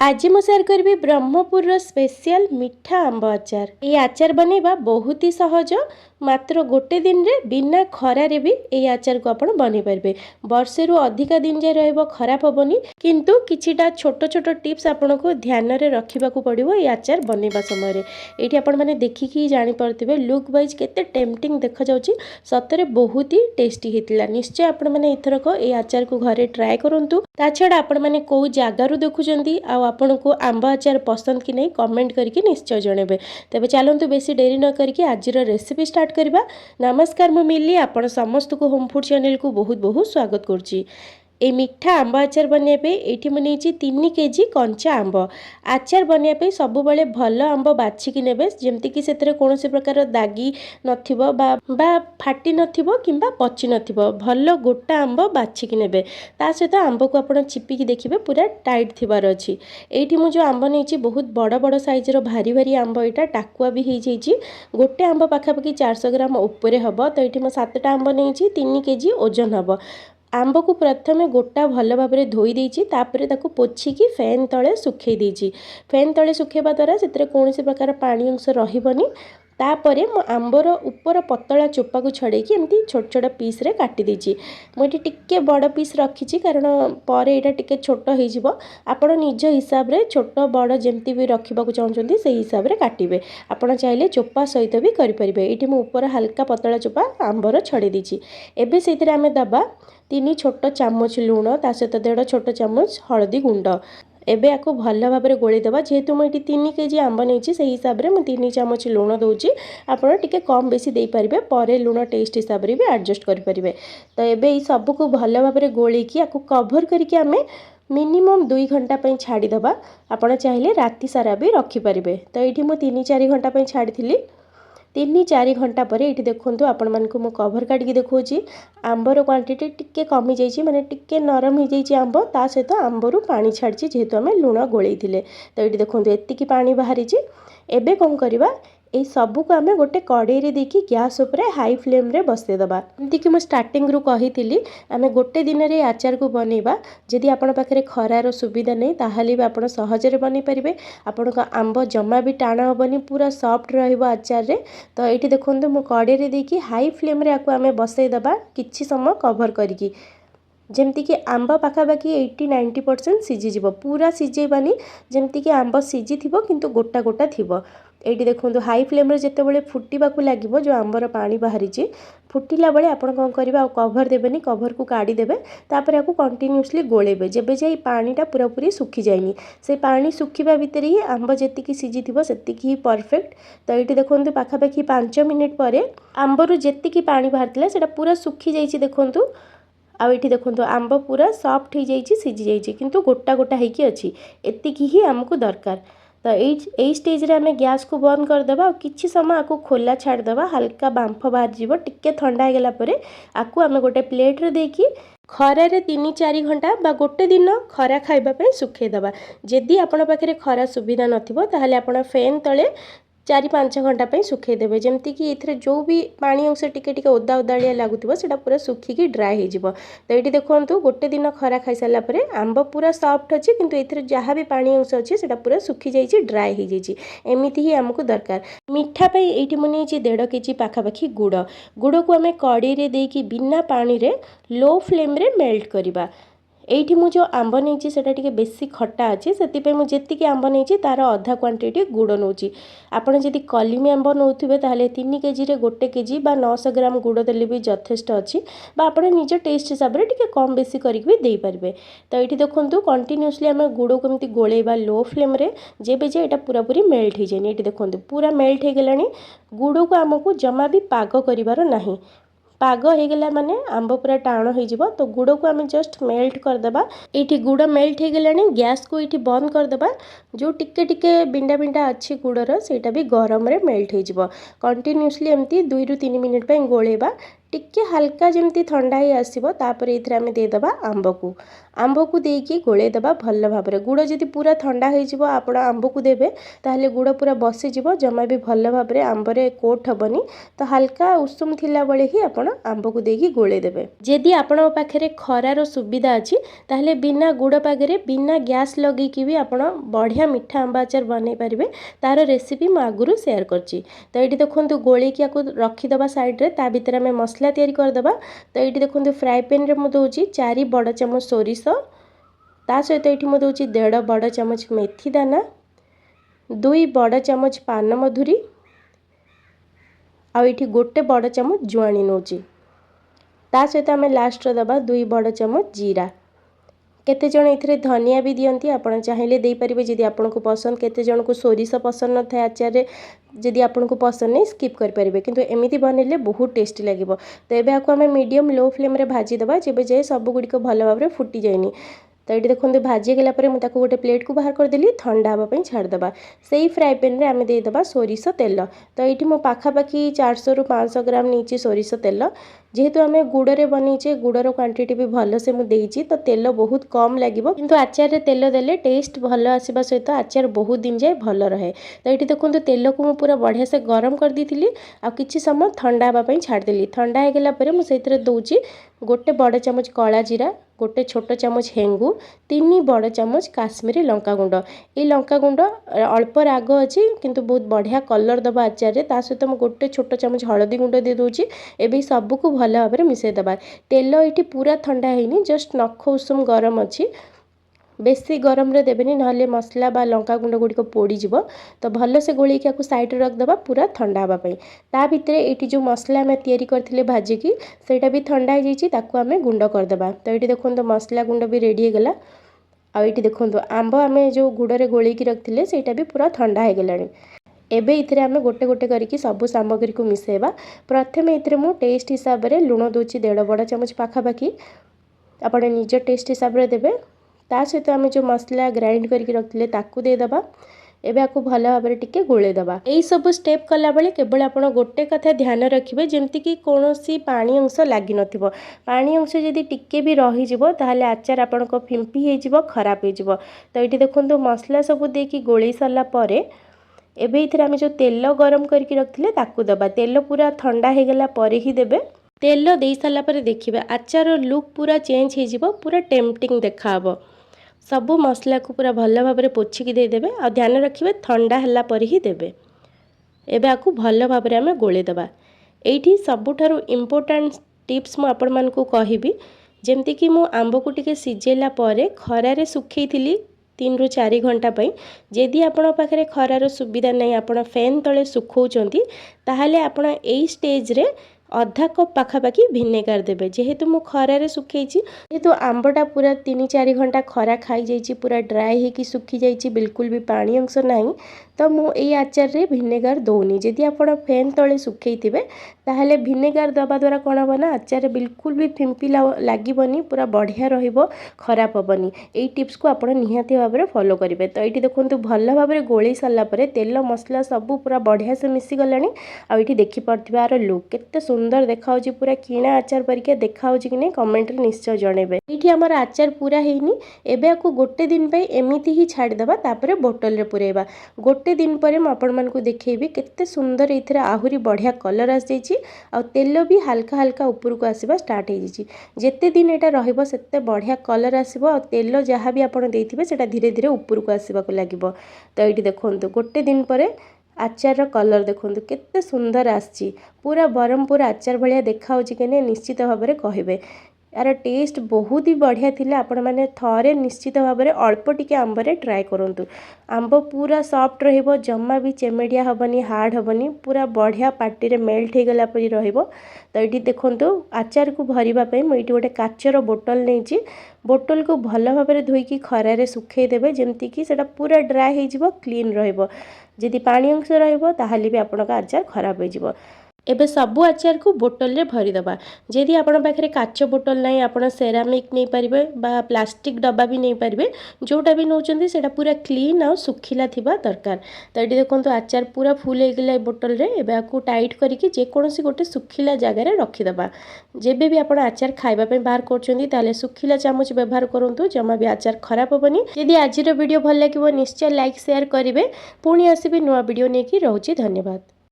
आज मु शेयर करी ब्रह्मपुर स्पेशल मीठा आंब आचार। ये आचार बनैबा बहुत ही सहज, मात्र गोटे दिन रे बिना खरारे भी ये आचार को आपण बनै पारबे। वर्षे रु अधिका दिन जाय रहइबो, खराब होबनी। किंतु किछिटा छोट छोट टिप्स आपण को ध्यान रे रखिबा को पड़िबो ये आचार बनैबा समय रे। एठी आपण माने देखिकी जानि परथिबे लुक वाइज केते टेम्पटिंग देखा जाउची, सतरे बहुत ही टेस्टी हेतिला। निश्चय आपण माने इथरक ये आचार को घरे ट्राई करंतु। ता छडा आपण माने को जागा रु देखुचंदी आ आपण को आंब आचार पसंद कि नहीं कमेंट करके निश्चय जणेबे। तेबे चलंतु बेसी देरी न करके आजिर रेसिपी स्टार्ट करबा। नमस्कार, मु मिली आपण समस्त को होम फूड चैनल को बहुत बहुत स्वागत करची। ए मीठा आंब आचार बनैबे एठी मु नेची 3 केजी कंचा आंब। आचार बनैबे सब बेले भल आंब बाछी नेबे, जेमति कि सेतरे कोनोसी प्रकार दागी नथिबो बा फाटी नथिबो किंबा पची नथिबो। भल गोटा आंब बाछी नेबे। ता सहित आंब को आपण चिपिकी देखिबे पूरा टाइट थिबार अछि। एठी मु जो आंब नेची बहुत बड़ बड़ साइज रो भारी भारी आंब, एटा टाकुआ भी हे जेची। गोटे आंब पाखापाखि 400 ग्राम ऊपर हबो। तो एठी मु 7टा आंब नेची 3 केजी ओजन हबो। आंब को प्रथमे गोटा भल भाव में धोई देछि, तापरे ताको पोछिकी फैन तले सुखै देछि। फैन तले सुखेबा द्वारा सेतरे कोनोसी प्रकार पानी अंश रहिबनी। तापरे मो आंबर ऊपर पतला चोपा को छड़ेकी एमती छोट छोट पीस रे काटी देछि। मुझे टिके बड़ पीस रखिछि कारण परे एटा टिके छोट हो जिवो। आपण निज हिसाब रे छोट बड़ जेमती भी रखिबा को चाहुचंती सेही हिसाब रे काटिबे। आपण चाहिले चोपा सहित भी करि परिबे। एठी मु ऊपर हल्का पतला चोपा आंबर छड़े देछि। एबे सेथिरे आमे दबा 3 छोट चामच लूण, ता सहित 1.5 छोट चामच हळदी गुंड। एबे आको भल भाव में गोली देबा। जेहेतु मुझे 3 केजी आंब नहीं से हिसाब से मुझे 3 चामच लूण दूची। आपड़ टिके कम बेसी दे पारिबे, परे लूण टेस्ट हिसाब से भी एडजस्ट करि परिबे। तो एबे ई सब को भल भाव में गोलेकी आको कवर करके आमे मिनिमम 2 घंटा पे छाड़ी दबा। आपण चाहिले राति सारा भी रखि परिबे। तो एठी मु 3-4 घंटा पे छाड़ी थिली। 3-4 घंटा पर ये देखो आपण मानक मु कवर काटिकी देखौची। आंबर क्वांटिटी टिके कमी जाइए, माने टिके नरम हो जाइए आंब। ता सहित आंबरू पानी छाड़ी, जेहेतु आम लुण गोलई थिले। तो ये देखो एतिकी पानी बाहरी। एबे कौन करवा, ये सबू को आम गोटे कड़े रे देखी गैस उपरे हाई फ्लेम रे बसईदबा। एमती कि स्टार्टिंग रु कही आम गोटे दिन रे आचार को बनैबा। जदि आपण पाखरे खरार सुविधा नहीं ताहाले भी आपण सहजरे बनै परिबे। आपण को आंब जमा भी टाण हेबनी, पूरा सॉफ्ट रहइबो आचार रे। तो ये देखो मु कड़े रे देखी हाई फ्लेम रे आको आम बसईदबा किछि समय कवर करिकी। जमती कि आंब पाखापाखि 80-90% सीझीज, पूरा सीझेबानी। जमती कि आंब सीझी थिबो किंतु गोटा गोटा थिबो। एठी देखो हाई फ्लेम रे जेतेबेले फुटिबाकू लागिबो, जो आंबर पानी बाहरी फुटिला बेले आपण कौन करिबा, कवर देबेनी, कवर को काढ़ी देबे। तापर याकू कंटिन्यूअसली गोलेबे जेबे जाई पानीटा पूरा पूरी सुखी जाइनी। से पानी सुखिबा भितर ही आंब जेतिकी सीझी थिबो सेतिकी ही परफेक्ट। तो ये देखो पाखापाखि 5 मिनिट पर आंबरू जेतिकी पानी बाहरथिला सेटा पूरा सुखी जाइछि। देखो आ ये देखो आंब पूरा सॉफ्ट हो जाइए, सीझी जाइए, किंतु गोटा गोटा होगी अच्छी। एतिकी ही आमको दरकार। तो यही स्टेज रे आम गैस को बंद करदेबा। किछि समय आपको खोला छाड़देबा, हल्का बांफ बाहर जीव। टिके ठंडा होगला परे आपको आम गोटे प्लेट रे देकी खरा रे 3-4 घंटा बा गोटे दिन खरा खाइबा पे सुखेदेबा। जदि आपण पाखरे खरा सुविधा नथिबो ताहाले आपण फैन तले 4-5 घंटा पे सुखेदेबे। जमती कि एथिरे जो भी पानी अंश टिके टिके ओदा ओदालिया लागुथिबो सेटा पूरा सुखिकी ड्राई हो जिवो। तो ये देखो गोटे दिन खरा खाई सारा पर आंब पूरा सॉफ्ट अच्छी, किंतु एथिरे जहाँ भी पानी अंश अच्छी सेटा पूरा सुखी जाइए, ड्राई हो जाइए। एमती ही आमको दरकार। मीठा पे ये मुझे 1.5 केजी पाखापाखि गुड़। गुड़ को आम कड़े रे देकी बिना पानी रे लो फ्लेम रे मेल्ट करवा। एठी मु जो आंब नहीं सेटा टिके बेसी खट्टा अच्छे, से मुझे आंब नहीं तार अधा क्वांटिटी गुड़ नौची। आपड़ जदि कलिमी आंब नौथिबे ताहले 3 केजी रे 1 केजी बा 900 ग्राम गुड़ देले भी यथेष्ट अच्छी। बा आपण निज टेस्ट हिसाब रे टिके कम बेसी करके भी दे पारबे। तो ये देखो कंटिन्यूअसली आम गुड़ को एमती गोलेबा लो फ्लेम रे, जेबे जे एटा पूरा पूरी मेल्ट हो जाए। ये देखो पूरा मेल्ट हो गलानी। गुड़ को आमको जमा भी पाग करिवार नाही। पाग हो गला माने आंब पूरा टाण हो। तो गुड़ को आम जस्ट मेल्ट करदेबा। ये गुड़ मेल्ट हो गलानी, गैस को ये बंद करदेबा। जो टिके टिके बिंडा बिंडा अच्छी गुड़र सेटा भी गरम रे मेल्ट हो। कंटिन्यूअसली एमती 2-3 मिनिट पे गोलेबा। टिके हल्का जमती ठंडा ही आसो तापर ये आम देदेबा आंब को देकी गोलेदेबा भल भाव में। गुड़ जदि पूरा ठंडा हो आंब को देवे ताहले गुड़ पूरा बसीज जमा भी भल भाव में आंबरे कोट हेनी। तो हल्का उषुम थिला बेले ही आपण आंब को देकी गोलेदेवे। जदि आपण पाखे खरार सुविधा अच्छी ताहले बिना गुड़ पागे बिना गैस लगे भी आपण बढ़िया मीठा आंब आचार बनई पारे। तार रेसिपी मु आगुरी शेयर करची। तो ये देखो गोलेकी रखीदे साइड्रे ता भीतर आम मसला तैयारी करदे। तो ये देखो फ्राए पैन रे मुझे 4 बड़ चामच सोरिष ता सहित ये मुझे 1.5 बड़ चामच मेथी दाना 2 बड़ चामच पान मधुरी आठी 1 बड़ चामच जुआणी नौची ता सहित आम लास्ट दबा 2 बड़ चामच जीरा। केते जण इथरे धनिया भी दियंती आपण चाहिले दे परिबे जदि आपन को पसंद। केते जण को सोरिष पसंद न थाए आचार जदि आपन को पसंद नहीं स्किप कर परिबे किंतु एमिति बनेले बहुत टेस्टी लागिबो। तो एबे आको हमें मीडियम लो फ्लेम रे भाजी दबा जेबे जे सब गुडी को भल भाव रे फुटी जायनी। तो ये देखो भाजी गला पर मुझे गोटे प्लेट को बाहर करदेली ठंडा हाँपाई छाड़देबा। से ही फ्राए पैन रे आम देदेबा सोरिष तेल। तो ये मो पाखापाखि 400 ରୁ 500 ग्राम नहीं सोरिष तेल। जेहेतु आम गुड़े बनईचे गुड़र क्वांटिटी भी भल से मुझे तो तेल बहुत कम लगे किंतु आचार रे तेल देले टेस्ट भल आसवा सहित आचार बहुत दिन जाए भल रहे। तो ये देखो तेल को मुझे पूरा बढ़िया से गरम कर दी आ किछि समय ठंडा हाँपाई छाड़देली। ठंडा हो गला मुझे दूची 1 बड़ चामच कला जीरा 1 छोट चामच हेंगू 3 बड़ चामच काश्मीरी लंका गुंड। ये लंका गुंड अल्प राग अच्छी किंतु बहुत बढ़िया कलर दबा आचार ता सहित मुझे 1 छोट चामच हलदी गुंड दे दूची। एबे सबको भल भाव में मिसेदेबा। तेल ये पूरा ठंडा है जस्ट नख उषुम गरम अच्छी बेसी गरम रे देबेनी नहले मसला बा लंका गुंड गुडी को पोड़ी जीवो। तो भल से गोली के साइड रे रख दबा पूरा ठंडा हवा पई। ता भितरे एटी जो मसला में तैयारी करथिले भाजी की सेटा भी ठंडा हो जाइछि ताकू हमें गुंड कर देबा। तो एटी देखो मसला गुंड भी रेडी हो गला। आ एटी देखो आंब आमे जो गुड़ रे गोली की रखथिले सेटा भी पूरा ठंडा हो गलानी। एबे इथरे आमे गोटे गोटे करके सब सामग्री को मिसेबा। प्रथमे इथरे मु टेस्ट हिसाब रे लुण दोची 1.5 बड़ चामच पाखापाखि आपण निज टेस्ट हिसाब रे देबे। ता सहित आम जो मसला ग्राइंड करके रखते ताकू देदेबा। एबे आपको भल भाव में टिके गोलेदेबा। यही सब स्टेप कला बेले केवल आपण गोटे कथा ध्यान रखिबे जेमति कि कोनोसी पानी अंश लागी नथिबो। पानी अंश जदि टिके भी रही जिवो ताहले आचार आपण को फिंपी हे जिवो खराब हे जिवो। तो ये देखो मसला सब देकी गोले सारा परे एबे इथरे आम जो तेल गरम करके रखते ताकू दबा। तेल पूरा ठंडा हो गला परे ही देबे। तेल दे सारा पर देखिबे आचार लुक पूरा चेंज हे जिवो पूरा टेम्पटिंग देखाबो। सबू मसला को पूरा भल भाव में पोछिकी देदेबे आ ध्यान रखिए ठंडा हला पर ही देबे। एबे आकु भल भाव में आम गोलेदेबा। एठी सबुठारु इम्पोर्टेंट टिप्स मु आपण मानकु कहिबी जेमति कि मु आंब को टिके सिजेला परे खरारे सुखेइथिली 3 ରୁ 4 घंटा पई। जदि आपण पाखरे खरार सुविधा नहीं आपण फैन तले सुखौचंती ताहले आपण एई स्टेज रे अधा कप पाखापाखि भिनेगार देबे। जेहेतु मु खरारे सुखेइची जेहेतु आंबटा पूरा 3-4 घंटा खरा खाई जाइची पूरा ड्राई हेकी सुखी जाइची बिल्कुल भी पानी अंश नहीं। तो मु एई आचार रे भिनेगार दौनी। जदि आपण फैन तले सुखेइथिबे ताहले भिनेगार दबा द्वारा कोन हो ना आचार बिल्कुल भी फिंपी लागिबनी पूरा बढ़िया रहिबो खराब हेबनी। एई टिप्स को आपण निहाती भाव में फॉलो करिवे। तो एठी देखंतु भल भाव में गोली सारा परे तेल मसला सब पूरा बढ़िया से मिसी गलानी। आ एठी देखि परथिबा आरो लुक केते सुंदर देखा पूरा किणा आचार परिका देखा कि नहीं कमेंट रे निश्चय जणेबे। ये आमर आचार पूरा हेनी। एबे आकु गोटे दिन पे एमिति ही छाड़देबा तापरे बोतल रे पुरेबा। गोटे दिन पर आपण मानकु देखैबी केते सुंदर एथिरे आहुरी बढ़िया कलर आस जाइछि आ तेल भी हल्का हल्का ऊपर को आसीबा स्टार्ट हो जाइछि। जेते दिन एटा रहिबो सेते बढ़िया कलर आसीबो आ तेल जहाँ भी आपण देइथिबे सेटा धीरे धीरे ऊपर को आसीबा को लागिबो। तो एठी देखंतु गोटे दिन परे आचार कलर देखो केते सुंदर आछि पूरा बरमपुर आचार भाया देखा कि नहीं निश्चित भाव में कहे। यार टेस्ट बहुत ही बढ़िया थिला। आपण माने थरे निश्चित भाव में अल्प टिके आंबरे ट्राए करंतु। आंब पूरा सॉफ्ट रहिबो जम्मा भी चेमेडिया हबनी हार्ड हबनी पूरा बढ़िया पार्टी रे मेल्ट हो गला परी रहिबो। तो ये देखंतु आचार को भरिबा पई मु एठी गोटे काचर बोतल नैची। बोतल को भल भाव में धोईकी खरारे सुखई देबे जेमति कि सेटा पूरा ड्राई हो जिवो क्लीन रहिबो। जदि पानी अंश रहिबो ताहाले भी आपनका आचार खराब हो जिवो। एबे सबु आचार को बोतल रे भरीदबा। जदि आपण पाखे काच बोतल नहीं आपण सेरामिक नहीं पारिबे बा प्लास्टिक डब्बा भी नहीं पारिबे, जोटा भी नौचंदी सेटा पूरा क्लीन आ सुखिला थिबा दरकार। तो ये देखो आचार पूरा फुल हो गला बोतल रे। एबे आकु टाइट करके जेकोसी गोटे सुखिला जगार रखिदबा। जेबे भी आपण आचार खाइबा पे बाहर करछंदी ताले सुखिला चामच व्यवहार करंतु, जमा भी आचार खराब होबनी। यदि आज वीडियो भल लागिवो निश्चय लाइक शेयर करिवे। पुणी आसीबे नुआ वीडियो नेकी। रहउची धन्यवाद।